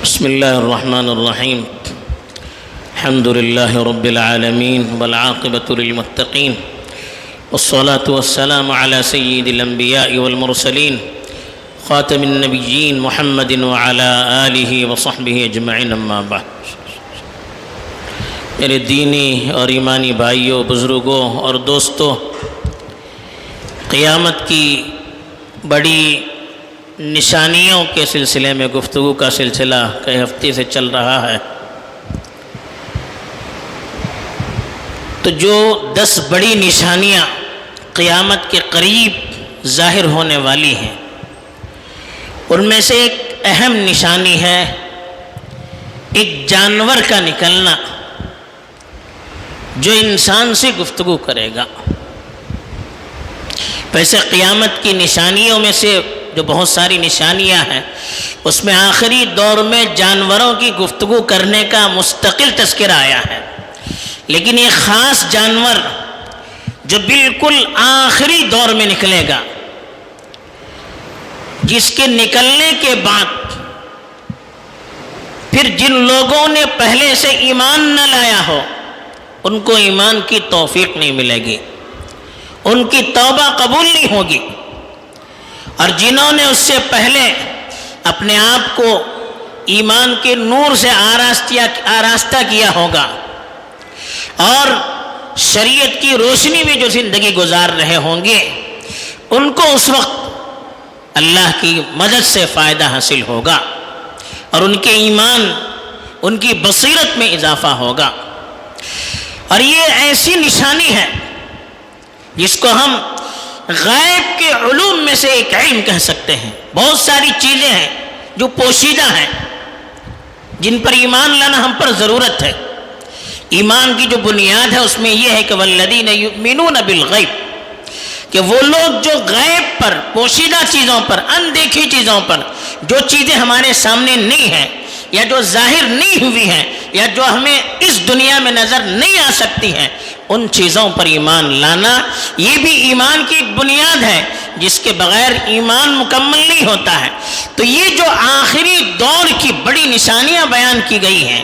بسم الله الرحمن الرحيم. الحمد لله رب العالمين والعاقبة للمتقين والصلاة والسلام على سيد الأنبياء والمرسلين خاتم النبيين محمد وعلى آله وصحبه أجمعين. أما بعد. میرے دینی اور ایمانی بھائیوں، بزرگوں اور دوستوں، قیامت کی بڑی نشانیوں کے سلسلے میں گفتگو کا سلسلہ کئی ہفتے سے چل رہا ہے. تو جو 10 بڑی نشانیاں قیامت کے قریب ظاہر ہونے والی ہیں، ان میں سے ایک اہم نشانی ہے ایک جانور کا نکلنا جو انسان سے گفتگو کرے گا. ویسے قیامت کی نشانیوں میں سے جو بہت ساری نشانیاں ہیں، اس میں آخری دور میں جانوروں کی گفتگو کرنے کا مستقل تذکرہ آیا ہے، لیکن ایک خاص جانور جو بالکل آخری دور میں نکلے گا، جس کے نکلنے کے بعد پھر جن لوگوں نے پہلے سے ایمان نہ لایا ہو ان کو ایمان کی توفیق نہیں ملے گی، ان کی توبہ قبول نہیں ہوگی، اور جنہوں نے اس سے پہلے اپنے آپ کو ایمان کے نور سے آراستہ کیا ہوگا اور شریعت کی روشنی میں جو زندگی گزار رہے ہوں گے، ان کو اس وقت اللہ کی مدد سے فائدہ حاصل ہوگا اور ان کے ایمان، ان کی بصیرت میں اضافہ ہوگا. اور یہ ایسی نشانی ہے جس کو ہم غیب کے علوم میں سے ایک علم کہہ سکتے ہیں. بہت ساری چیزیں ہیں جو پوشیدہ ہیں، جن پر ایمان لانا ہم پر ضرورت ہے. ایمان کی جو بنیاد ہے اس میں یہ ہے کہ والذین یؤمنون بالغیب، کہ وہ لوگ جو غیب پر، پوشیدہ چیزوں پر، اندیکھی چیزوں پر، جو چیزیں ہمارے سامنے نہیں ہیں یا جو ظاہر نہیں ہوئی ہیں یا جو ہمیں اس دنیا میں نظر نہیں آ سکتی ہیں، ان چیزوں پر ایمان لانا یہ بھی ایمان کی ایک بنیاد ہے جس کے بغیر ایمان مکمل نہیں ہوتا ہے. تو یہ جو آخری دور کی بڑی نشانیاں بیان کی گئی ہیں،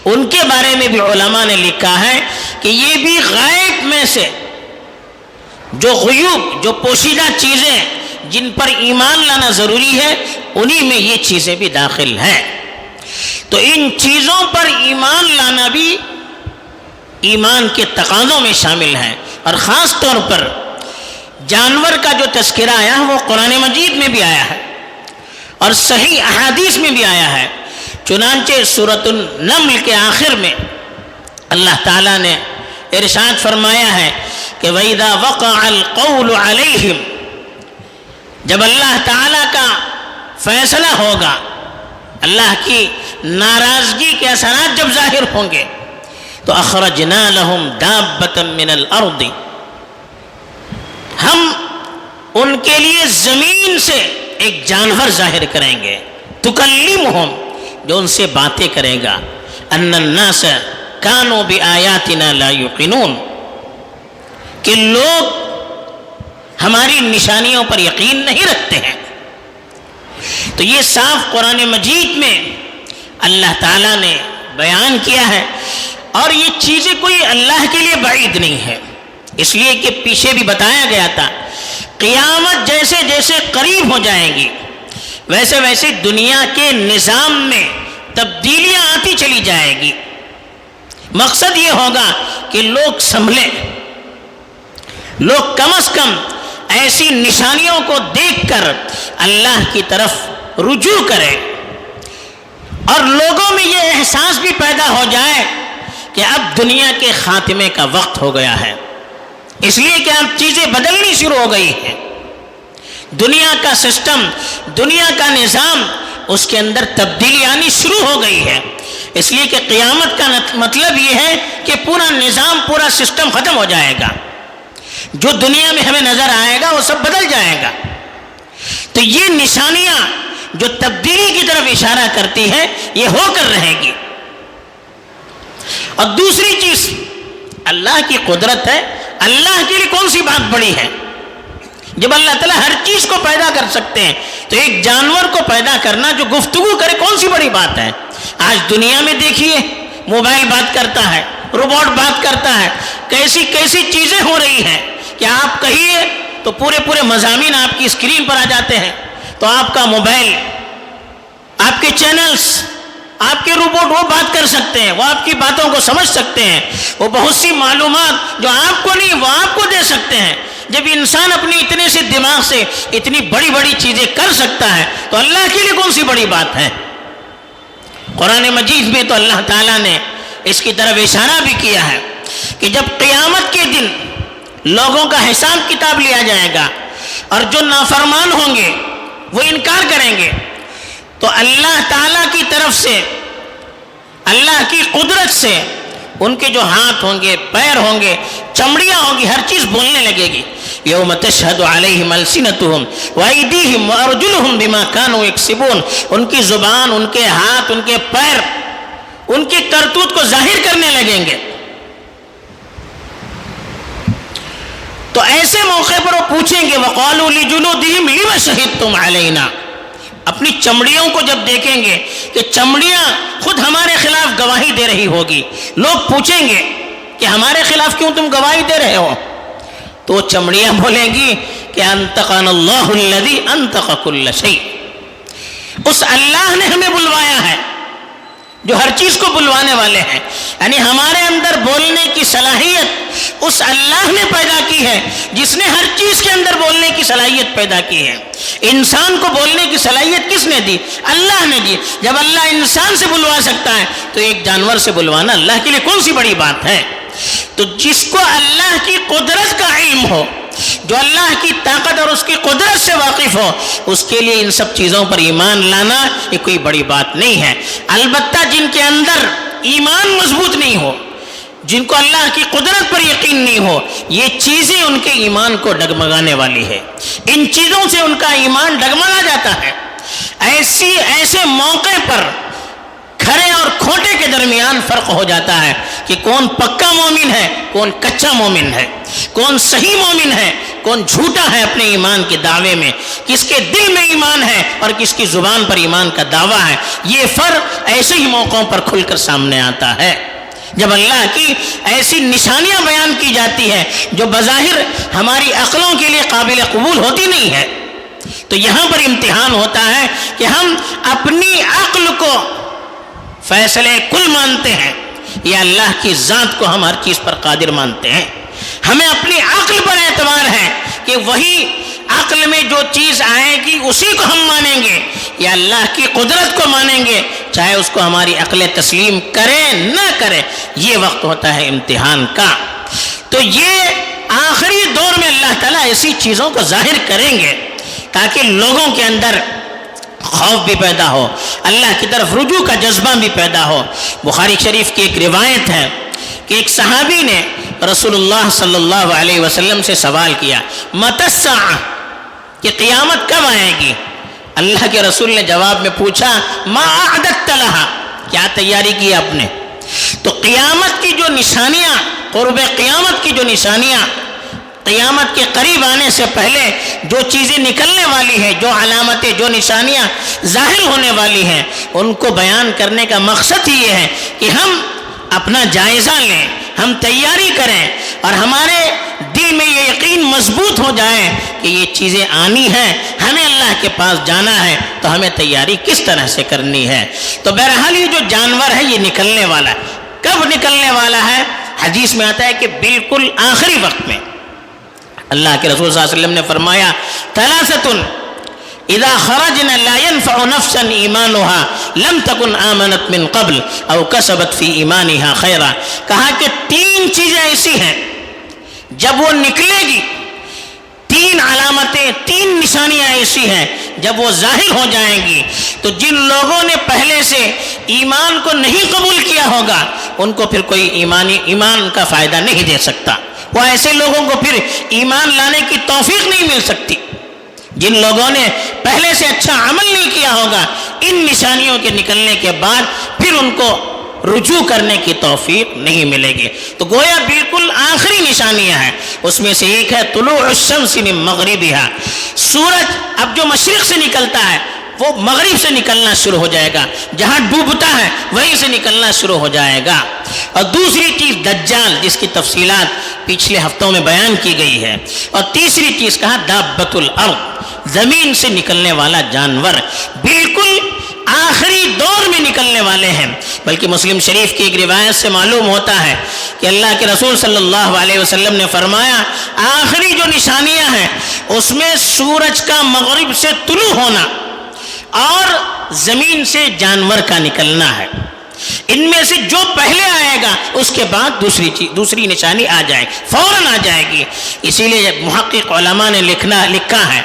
ان کے بارے میں بھی علماء نے لکھا ہے کہ یہ بھی غیب میں سے جو غیوب، جو پوشیدہ چیزیں جن پر ایمان لانا ضروری ہے، انہی میں یہ چیزیں بھی داخل ہیں. تو ان چیزوں پر ایمان لانا بھی ایمان کے تقاضوں میں شامل ہے. اور خاص طور پر جانور کا جو تذکرہ آیا ہے وہ قرآن مجید میں بھی آیا ہے اور صحیح احادیث میں بھی آیا ہے. چنانچہ سورۃ النمل کے آخر میں اللہ تعالیٰ نے ارشاد فرمایا ہے کہ وَإِذَا وَقَعَ الْقَوْلُ عَلَيْهِمْ، جب اللہ تعالیٰ کا فیصلہ ہوگا، اللہ کی ناراضگی کے اثرات جب ظاہر ہوں گے، تو اخرجنا لهم دابة من الارض، ہم ان کے لیے زمین سے ایک جانور ظاہر کریں گے، تکلمهم، جو ان سے باتیں کرے گا، ان الناس كانوا بآياتنا لا يوقنون، کہ لوگ ہماری نشانیوں پر یقین نہیں رکھتے ہیں. تو یہ صاف قرآن مجید میں اللہ تعالیٰ نے بیان کیا ہے، اور یہ چیزیں کوئی اللہ کے لیے بعید نہیں ہے، اس لیے کہ پیچھے بھی بتایا گیا تھا قیامت جیسے جیسے قریب ہو جائیں گی ویسے ویسے دنیا کے نظام میں تبدیلیاں آتی چلی جائے گی. مقصد یہ ہوگا کہ لوگ سنبھلیں، لوگ کم از کم ایسی نشانیوں کو دیکھ کر اللہ کی طرف رجوع کریں، اور لوگوں میں یہ احساس بھی پیدا ہو جائے کہ اب دنیا کے خاتمے کا وقت ہو گیا ہے، اس لیے کہ اب چیزیں بدلنی شروع ہو گئی ہیں. دنیا کا سسٹم، دنیا کا نظام، اس کے اندر تبدیلی آنی شروع ہو گئی ہے. اس لیے کہ قیامت کا مطلب یہ ہے کہ پورا نظام، پورا سسٹم ختم ہو جائے گا، جو دنیا میں ہمیں نظر آئے گا وہ سب بدل جائے گا. تو یہ نشانیاں جو تبدیلی کی طرف اشارہ کرتی ہے، یہ ہو کر رہے گی. اور دوسری چیز اللہ کی قدرت ہے. اللہ کے لیے کون سی بات بڑی ہے؟ جب اللہ تعالیٰ ہر چیز کو پیدا کر سکتے ہیں تو ایک جانور کو پیدا کرنا جو گفتگو کرے کون سی بڑی بات ہے؟ آج دنیا میں دیکھیے، موبائل بات کرتا ہے، روبوٹ بات کرتا ہے، کیسی کیسی چیزیں ہو رہی ہیں کہ آپ کہیے تو پورے مضامین آپ کی اسکرین پر آ جاتے ہیں. تو آپ کا موبائل، آپ کے چینلز، آپ کے روبوٹ وہ بات کر سکتے ہیں، وہ آپ کی باتوں کو سمجھ سکتے ہیں، وہ بہت سی معلومات جو آپ کو نہیں وہ آپ کو دے سکتے ہیں. جب انسان اپنی اتنے سے دماغ سے اتنی بڑی بڑی چیزیں کر سکتا ہے تو اللہ کے لیے کون سی بڑی بات ہے؟ قرآن مجید میں تو اللہ تعالیٰ نے اس کی طرف اشارہ بھی کیا ہے کہ جب قیامت کے دن لوگوں کا حساب کتاب لیا جائے گا اور جو نافرمان ہوں گے وہ انکار کریں گے تو اللہ تعالیٰ کی طرف سے، اللہ کی قدرت سے ان کے جو ہاتھ ہوں گے، پیر ہوں گے، چمڑیاں ہوں گی، ہر چیز بولنے لگے گی. یوم تشہد علیہم السنتہم وایدیہم وارجلہم بما کانوا یکسبون. ان کی زبان، ان کے ہاتھ، ان کے پیر ان کی کرتوت کو ظاہر کرنے لگیں گے. تو ایسے موقع پر وہ پوچھیں گے وقالوا لجلودہم لم شہدتم علینا. اپنی چمڑیوں کو جب دیکھیں گے کہ چمڑیاں خود ہمارے خلاف گواہی دے رہی ہوگی، لوگ پوچھیں گے کہ ہمارے خلاف کیوں تم گواہی دے رہے ہو؟ تو چمڑیاں بولیں گی کہ انطقنا اللہ الذی انطق کل شیء. اس اللہ نے ہمیں بلوایا ہے جو ہر چیز کو بلوانے والے ہیں. یعنی ہمارے اندر بولنے کی صلاحیت اس اللہ نے پیدا کی ہے جس نے ہر چیز کے اندر بولنے کی صلاحیت پیدا کی ہے. انسان کو بولنے کی صلاحیت کس نے دی؟ اللہ نے دی. جب اللہ انسان سے بلوا سکتا ہے تو ایک جانور سے بلوانا اللہ کے لیے کون سی بڑی بات ہے؟ تو جس کو اللہ کی قدرت کا علم ہو، جو اللہ کی طاقت اور اس کی قدرت سے واقف ہو، اس کے لیے ان سب چیزوں پر ایمان لانا یہ کوئی بڑی بات نہیں ہے. البتہ جن کے اندر ایمان مضبوط نہیں ہو، جن کو اللہ کی قدرت پر یقین نہیں ہو، یہ چیزیں ان کے ایمان کو ڈگمگانے والی ہے. ان چیزوں سے ان کا ایمان ڈگمگا جاتا ہے. ایسے موقع پر کھرے اور کھوٹے کے درمیان فرق ہو جاتا ہے کہ کون پکا مومن ہے، کون کچا مومن ہے، کون صحیح مومن ہے، کون جھوٹا ہے اپنے ایمان کے دعوے میں، کس کے دل میں ایمان ہے اور کس کی زبان پر ایمان کا دعویٰ ہے. یہ فرق ایسے ہی موقعوں پر کھل کر سامنے آتا ہے جب اللہ کی ایسی نشانیاں بیان کی جاتی ہے جو بظاہر ہماری عقلوں کے لیے قابل قبول ہوتی نہیں ہے. تو یہاں پر امتحان ہوتا ہے کہ ہم اپنی عقل کو فیصلے کل مانتے ہیں یا اللہ کی ذات کو ہم ہر چیز پر قادر مانتے ہیں. ہمیں اپنی عقل پر اعتبار ہے کہ وہی عقل میں جو چیز آئے گی اسی کو ہم مانیں گے یا اللہ کی قدرت کو مانیں گے، چاہے اس کو ہماری عقل تسلیم کرے نہ کرے. یہ وقت ہوتا ہے امتحان کا. تو یہ آخری دور میں اللہ تعالیٰ ایسی چیزوں کو ظاہر کریں گے تاکہ لوگوں کے اندر خوف بھی پیدا ہو، اللہ کی طرف رجوع کا جذبہ بھی پیدا ہو. بخاری شریف کی ایک روایت ہے کہ ایک صحابی نے رسول اللہ صلی اللہ علیہ وسلم سے سوال کیا متی الساعہ، کہ قیامت کب آئے گی؟ اللہ کے رسول نے جواب میں پوچھا ما اعددت لہا، کیا تیاری کی آپ نے؟ تو قیامت کی جو نشانیاں، قرب قیامت کی جو نشانیاں، قیامت کے قریب آنے سے پہلے جو چیزیں نکلنے والی ہیں، جو علامتیں، جو نشانیاں ظاہر ہونے والی ہیں، ان کو بیان کرنے کا مقصد ہی یہ ہے کہ ہم اپنا جائزہ لیں، ہم تیاری کریں اور ہمارے دل میں یہ یقین مضبوط ہو جائے کہ یہ چیزیں آنی ہیں، ہمیں اللہ کے پاس جانا ہے، تو ہمیں تیاری کس طرح سے کرنی ہے. تو بہرحال یہ جو جانور ہے یہ نکلنے والا ہے. کب نکلنے والا ہے؟ حدیث میں آتا ہے کہ بالکل آخری وقت میں. اللہ کے رسول صلی اللہ علیہ وسلم نے فرمایا ثلاثۃ اذا خرجنا لا ينفع نفسا ایمانها لم تكن آمنت من قبل او کسبت فی ایمانها خیرا. کہا کہ 3 چیزیں ایسی ہیں جب وہ نکلے گی، 3 علامتیں، 3 نشانیاں ایسی ہیں جب وہ ظاہر ہو جائیں گی تو جن لوگوں نے پہلے سے ایمان کو نہیں قبول کیا ہوگا ان کو پھر کوئی ایمان کا فائدہ نہیں دے سکتا. وہ ایسے لوگوں کو پھر ایمان لانے کی توفیق نہیں مل سکتی. جن لوگوں نے پہلے سے اچھا عمل نہیں کیا ہوگا، ان نشانیوں کے نکلنے کے بعد پھر ان کو رجوع کرنے کی توفیق نہیں ملے گی. تو گویا بالکل آخری نشانیاں ہیں. اس میں سے ایک ہے طلوع الشمس من مغربها. سورج اب جو مشرق سے نکلتا ہے وہ مغرب سے نکلنا شروع ہو جائے گا، جہاں ڈوبتا ہے وہیں سے نکلنا شروع ہو جائے گا۔ اور دوسری چیز دجال، جس کی تفصیلات پچھلے ہفتوں میں بیان کی گئی ہے۔ اور تیسری چیز کہا دابۃ الارض، زمین سے نکلنے والا جانور، بالکل آخری دور میں نکلنے والے ہیں۔ بلکہ مسلم شریف کی ایک روایت سے معلوم ہوتا ہے کہ اللہ کے رسول صلی اللہ علیہ وسلم نے فرمایا آخری جو نشانیاں ہیں اس میں سورج کا مغرب سے طلوع ہونا اور زمین سے جانور کا نکلنا ہے۔ ان میں سے جو پہلے آئے گا اس کے بعد دوسری نشانی آ جائے، فوراً آ جائے گی۔ اسی لیے محقق علماء نے لکھا ہے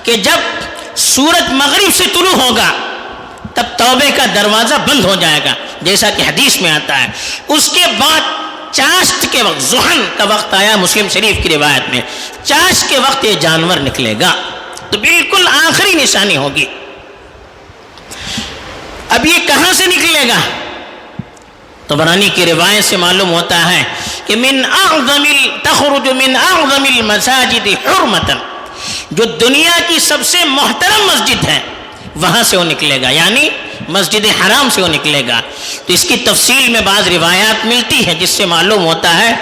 کہ جب سورج مغرب سے طلوع ہوگا تب توبے کا دروازہ بند ہو جائے گا، جیسا کہ حدیث میں آتا ہے۔ اس کے بعد چاشت کے وقت، ضحن کا وقت آیا مسلم شریف کی روایت میں، چاشت کے وقت یہ جانور نکلے گا، تو بالکل آخری نشانی ہوگی۔ اب یہ کہاں سے نکلے گا؟ طبرانی کی روایت سے معلوم ہوتا ہے کہ تخرج من اعظم المساجد حرمتا، جو دنیا کی سب سے محترم مسجد ہے وہاں سے وہ نکلے گا، یعنی مسجد حرام سے وہ نکلے گا۔ تو اس کی تفصیل میں بعض روایات ملتی ہے جس سے معلوم ہوتا ہے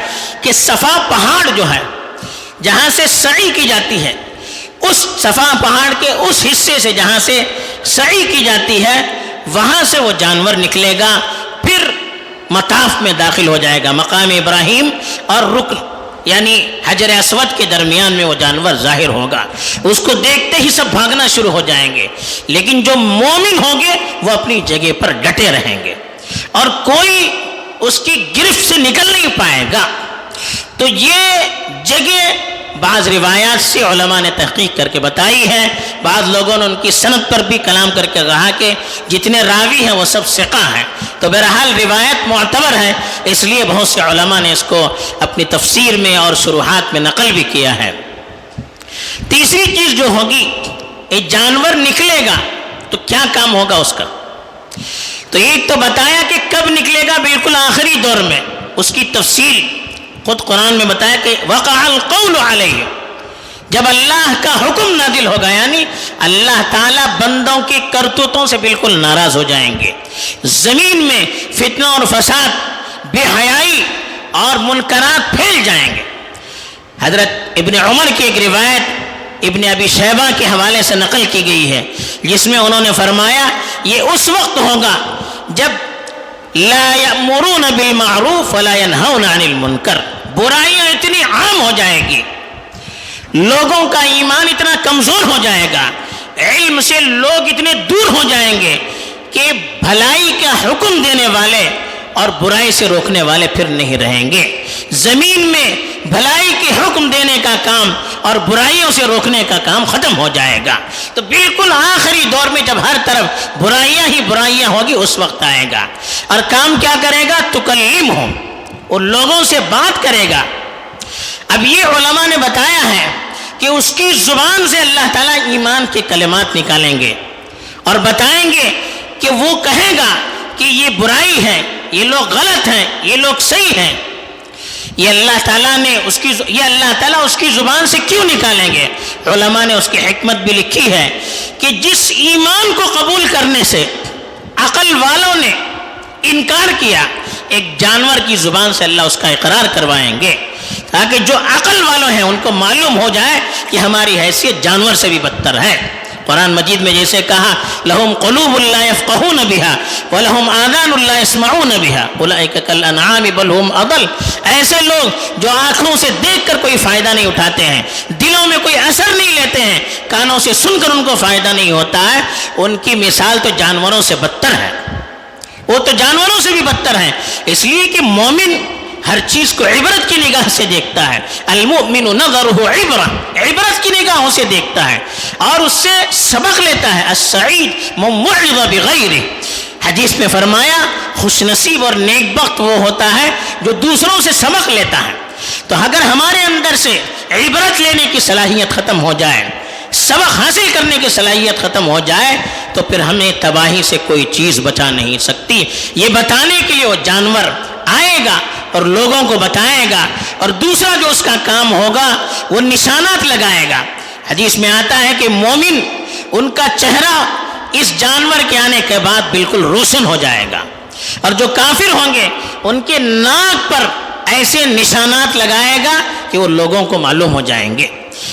کہ صفا پہاڑ جو ہے جہاں سے سعی کی جاتی ہے، اس صفا پہاڑ کے اس حصے سے جہاں سے سعی کی جاتی ہے وہاں سے وہ جانور نکلے گا، پھر مطاف میں داخل ہو جائے گا۔ مقام ابراہیم اور رکن یعنی حجر اسود کے درمیان میں وہ جانور ظاہر ہوگا، اس کو دیکھتے ہی سب بھاگنا شروع ہو جائیں گے، لیکن جو مومن ہوں گے وہ اپنی جگہ پر ڈٹے رہیں گے اور کوئی اس کی گرفت سے نکل نہیں پائے گا۔ تو یہ جگہ بعض روایات سے علماء نے تحقیق کر کے بتائی ہے، بعض لوگوں نے ان کی سند پر بھی کلام کر کے کہا کہ جتنے راوی ہیں وہ سب ثقہ ہیں، تو بہرحال روایت معتبر ہے، اس لیے بہت سے علماء نے اس کو اپنی تفسیر میں اور شروحات میں نقل بھی کیا ہے۔ تیسری چیز جو ہوگی، ایک جانور نکلے گا تو کیا کام ہوگا اس کا؟ تو ایک تو بتایا کہ کب نکلے گا، بالکل آخری دور میں، اس کی تفصیل خود قرآن میں بتایا کہ وقع القول علیہ، جب اللہ کا حکم نازل ہوگا، یعنی اللہ تعالیٰ بندوں کی کرتوتوں سے بالکل ناراض ہو جائیں گے، زمین میں فتنہ اور فساد، بے حیائی اور منکرات پھیل جائیں گے۔ حضرت ابن عمر کی ایک روایت ابن ابی شیبہ کے حوالے سے نقل کی گئی ہے جس میں انہوں نے فرمایا یہ اس وقت ہوگا جب لا یأمرون بالمعروف ولا ینہون عن المنکر، برائیاں اتنی عام ہو جائے گی، لوگوں کا ایمان اتنا کمزور ہو جائے گا، علم سے لوگ اتنے دور ہو جائیں گے کہ بھلائی کا حکم دینے والے اور برائی سے روکنے والے پھر نہیں رہیں گے۔ زمین میں بھلائی کے حکم دینے کا کام اور برائیوں سے روکنے کا کام ختم ہو جائے گا۔ تو بالکل آخری دور میں جب ہر طرف برائیاں ہی برائیاں ہوگی اس وقت آئے گا، اور کام کیا کرے گا؟ تکلمہم، ان لوگوں سے بات کرے گا۔ اب یہ علماء نے بتایا ہے کہ اس کی زبان سے اللہ تعالیٰ ایمان کے کلمات نکالیں گے اور بتائیں گے کہ وہ کہے گا کہ یہ برائی ہے، یہ لوگ غلط ہیں، یہ لوگ صحیح ہیں۔ یہ اللہ تعالیٰ اس کی زبان سے کیوں نکالیں گے؟ علماء نے اس کی حکمت بھی لکھی ہے کہ جس ایمان کو قبول کرنے سے عقل والوں نے انکار کیا، ایک جانور کی زبان سے اللہ اس کا اقرار کروائیں گے تاکہ جو عقل والوں ہیں ان کو معلوم ہو جائے کہ ہماری حیثیت جانور سے بھی بدتر ہے۔ قرآن مجید میں جیسے کہا لہم قلوب لا یفقہون بہا ولہم آذان لا یسمعون بہا اولئک کالانعام بل ہم اضل، ایسے لوگ جو آنکھوں سے دیکھ کر کوئی فائدہ نہیں اٹھاتے ہیں، دلوں میں کوئی اثر نہیں لیتے ہیں، کانوں سے سن کر ان کو فائدہ نہیں ہوتا ہے، ان کی مثال تو جانوروں سے بدتر ہے، وہ تو جانوروں سے بھی بدتر ہیں۔ اس لیے کہ مومن ہر چیز کو عبرت کی نگاہ سے دیکھتا ہے، المؤمن نظرہ عبرت کی نگاہوں سے دیکھتا ہے اور اس سے سبق لیتا ہے۔ السعید من وعظ بغیرہ، حدیث میں فرمایا خوش نصیب اور نیک بخت وہ ہوتا ہے جو دوسروں سے سبق لیتا ہے۔ تو اگر ہمارے اندر سے عبرت لینے کی صلاحیت ختم ہو جائے، سبق حاصل کرنے کی صلاحیت ختم ہو جائے، تو پھر ہمیں تباہی سے کوئی چیز بچا نہیں سکتی۔ یہ بتانے کے لیے وہ جانور آئے گا اور لوگوں کو بتائے گا، اور دوسرا جو اس کا کام ہوگا وہ نشانات لگائے گا۔ حدیث میں آتا ہے کہ مومن ان کا چہرہ اس جانور کے آنے کے بعد بالکل روشن ہو جائے گا، اور جو کافر ہوں گے ان کے ناک پر ایسے نشانات لگائے گا کہ وہ لوگوں کو معلوم ہو جائیں گے۔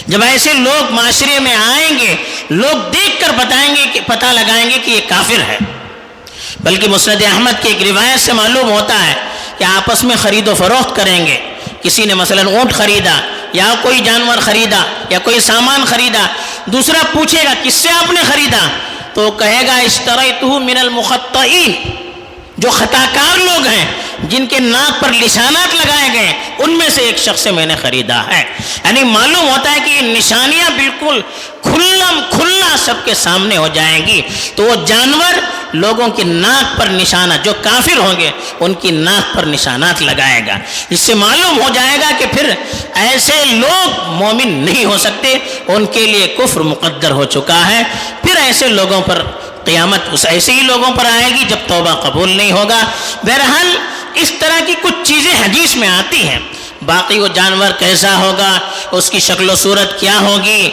جب ایسے لوگ معاشرے میں آئیں گے، لوگ دیکھ کر بتائیں گے کہ پتہ لگائیں گے کہ یہ کافر ہے۔ بلکہ مسند احمد کی ایک روایت سے معلوم ہوتا ہے کہ آپس میں خرید و فروخت کریں گے، کسی نے مثلا اونٹ خریدا یا کوئی جانور خریدا یا کوئی سامان خریدا، دوسرا پوچھے گا کس سے آپ نے خریدا، تو وہ کہے گا اشتریتہ من المخطئین، جو خطا کار لوگ ہیں جن کے ناک پر نشانات لگائے گئے ان میں سے ایک شخص سے میں نے خریدا ہے۔ یعنی معلوم ہوتا ہے کہ یہ نشانیاں بالکل کھلا سب کے سامنے ہو جائیں گی، تو وہ جانور لوگوں کی ناک پر نشانہ، جو کافر ہوں گے ان کی ناک پر نشانات لگائے گا۔ اس سے معلوم ہو جائے گا کہ پھر ایسے لوگ مومن نہیں ہو سکتے، ان کے لیے کفر مقدر ہو چکا ہے۔ پھر ایسے لوگوں پر قیامت اس ایسے ہی لوگوں پر آئے گی جب توبہ قبول نہیں ہوگا۔ بہرحال اس طرح کی کچھ چیزیں حدیث میں آتی ہیں، باقی وہ جانور کیسا ہوگا، اس کی شکل و صورت کیا ہوگی،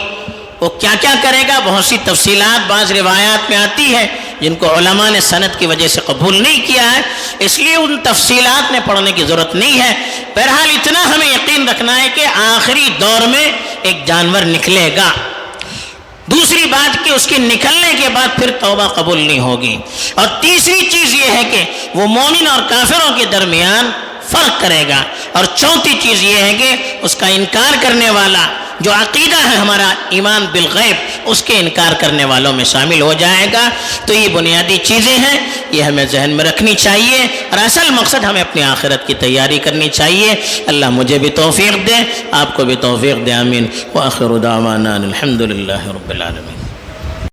وہ کیا کیا کرے گا، بہت سی تفصیلات بعض روایات میں آتی ہے جن کو علماء نے سند کی وجہ سے قبول نہیں کیا ہے، اس لیے ان تفصیلات میں پڑھنے کی ضرورت نہیں ہے۔ بہرحال اتنا ہمیں یقین رکھنا ہے کہ آخری دور میں ایک جانور نکلے گا۔ دوسری بات کہ اس کے نکلنے کے بعد پھر توبہ قبول نہیں ہوگی، اور تیسری چیز یہ ہے کہ وہ مومن اور کافروں کے درمیان فرق کرے گا، اور چوتھی چیز یہ ہے کہ اس کا انکار کرنے والا جو عقیدہ ہے ہمارا ایمان بالغیب، اس کے انکار کرنے والوں میں شامل ہو جائے گا۔ تو یہ بنیادی چیزیں ہیں، یہ ہمیں ذہن میں رکھنی چاہیے، اور اصل مقصد ہمیں اپنی آخرت کی تیاری کرنی چاہیے۔ اللہ مجھے بھی توفیق دے، آپ کو بھی توفیق دے، آمین۔ وآخر دعوانا الحمد للہ رب العالمین۔